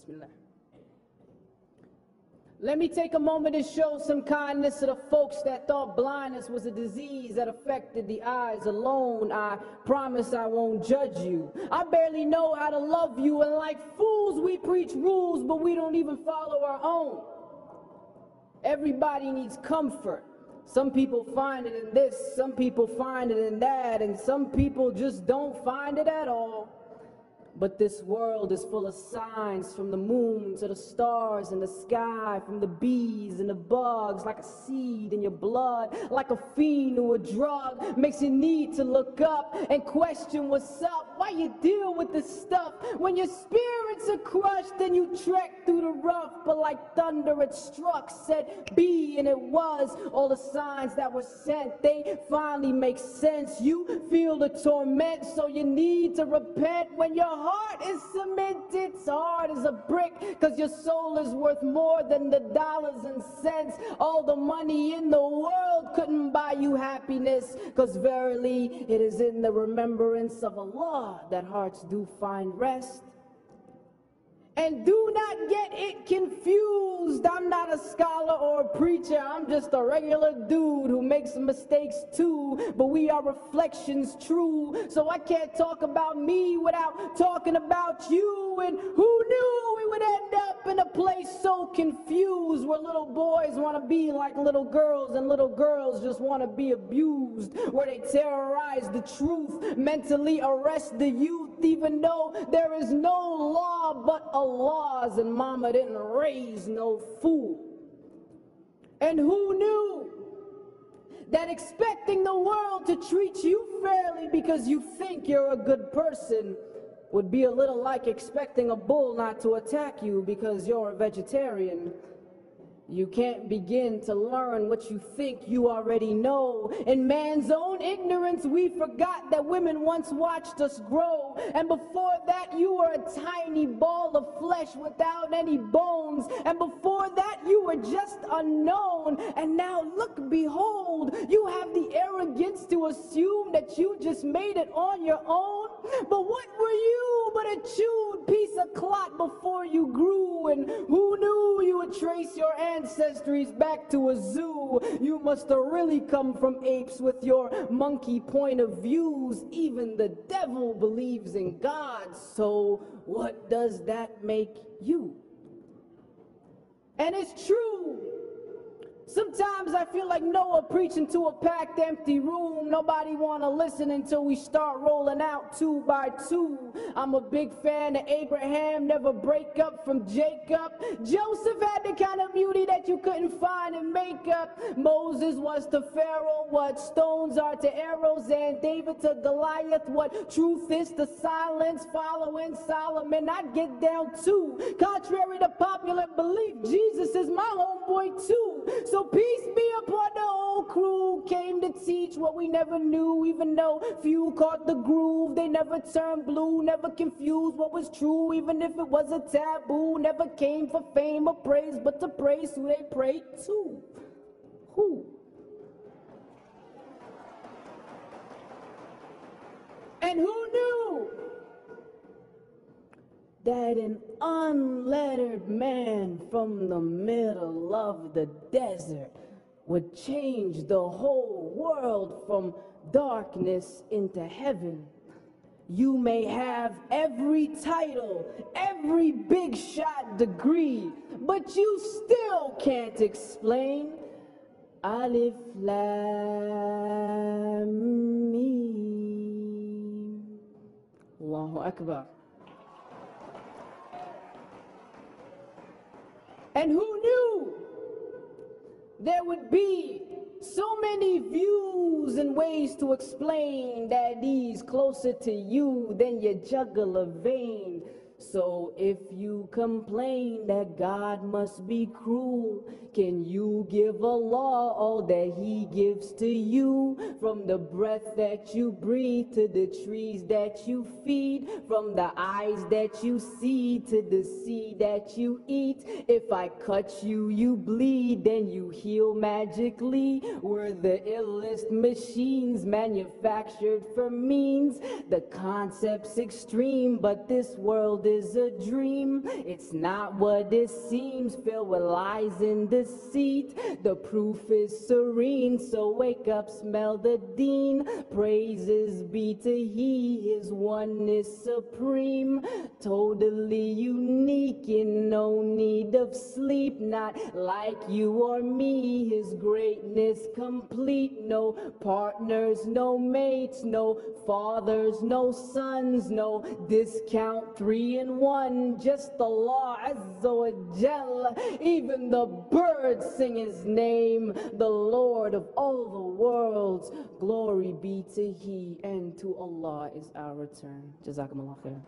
Bismillah. Let me take a moment to show some kindness to the folks that thought blindness was a disease that affected the eyes alone. I promise I won't judge you. I barely know how to love you, and like fools we preach rules, but we don't even follow our own. Everybody needs comfort. Some people find it in this, some people find it in that, and some people just don't find it at all. But this world is full of signs, from the moon to the stars in the sky, from the bees and the bugs, like a seed in your blood, like a fiend to a drug, makes you need to look up and question what's up. Why you deal with this stuff when your spirits are crushed and you trek through the rough? But like thunder it struck, said be, and it was. All the signs that were sent, they finally make sense. You feel the torment, so you need to repent. When your heart is cemented, it's hard as a brick, cause your soul is worth more than the dollars and cents. All the money in the world couldn't buy you happiness, cause verily it is in the remembrance of Allah that hearts do find rest. And do not get it confused. I'm not a scholar or a preacher. I'm just a regular dude who makes mistakes too. But we are reflections true. So I can't talk about me without talking about you. And who knew we would end up in a place so confused, where little boys want to be like little girls and little girls just want to be abused, where they terrorize the truth, mentally arrest the youth, even though there is no law but Allah's, and mama didn't raise no fool. And who knew that expecting the world to treat you fairly because you think you're a good person would be a little like expecting a bull not to attack you because you're a vegetarian? You can't begin to learn what you think you already know. In man's own ignorance, we forgot that women once watched us grow. And before that, you were a tiny ball of flesh without any bones. And before that, you were just unknown. And now look, behold, you have the arrogance to assume that you just made it on your own. But what were you but a chewed piece of clot before you grew? And who knew you would trace your ancestries back to a zoo? You must have really come from apes with your monkey point of views. Even the devil believes in God, so what does that make you? And it's true. Sometimes I feel like Noah preaching to a packed, empty room. Nobody want to listen until we start rolling out 2 by 2. I'm a big fan of Abraham, never break up from Jacob. Joseph had the kind of beauty that you couldn't find in makeup. Moses was to Pharaoh what stones are to arrows, and David to Goliath what truth is to silence. Following Solomon, I get down too. Contrary to popular belief, Jesus is my homeboy too. So peace be upon the whole crew. Came to teach what we never knew, even though few caught the groove. They never turned blue, never confused what was true, even if it was a taboo. Never came for fame or praise, but to praise who they prayed to. Who? And who knew that an unlettered man from the middle of the desert would change the whole world from darkness into heaven? You may have every title, every big shot degree, but you still can't explain Alif Lam Mim. Allahu Akbar. And who knew there would be so many views and ways to explain that he's closer to you than your jugular vein? So if you complain that God must be cruel, can you give Allah all that He gives to you? From the breath that you breathe to the trees that you feed, from the eyes that you see to the seed that you eat. If I cut you, you bleed, then you heal magically. We're the illest machines manufactured for means. The concept's extreme, but this world is a dream. It's not what it seems, filled with lies and deceit. The proof is serene, so wake up, smell the deen. Praises be to He, His oneness supreme. Totally unique, in no need of sleep. Not like you or me, His greatness complete. No partners, no mates, no fathers, no sons, no discount 3 in 1. Just Allah Azza wa Jal. Even the birds sing His name, the Lord of all the worlds. Glory be to He, and to Allah is our return. Jazakumullah khair.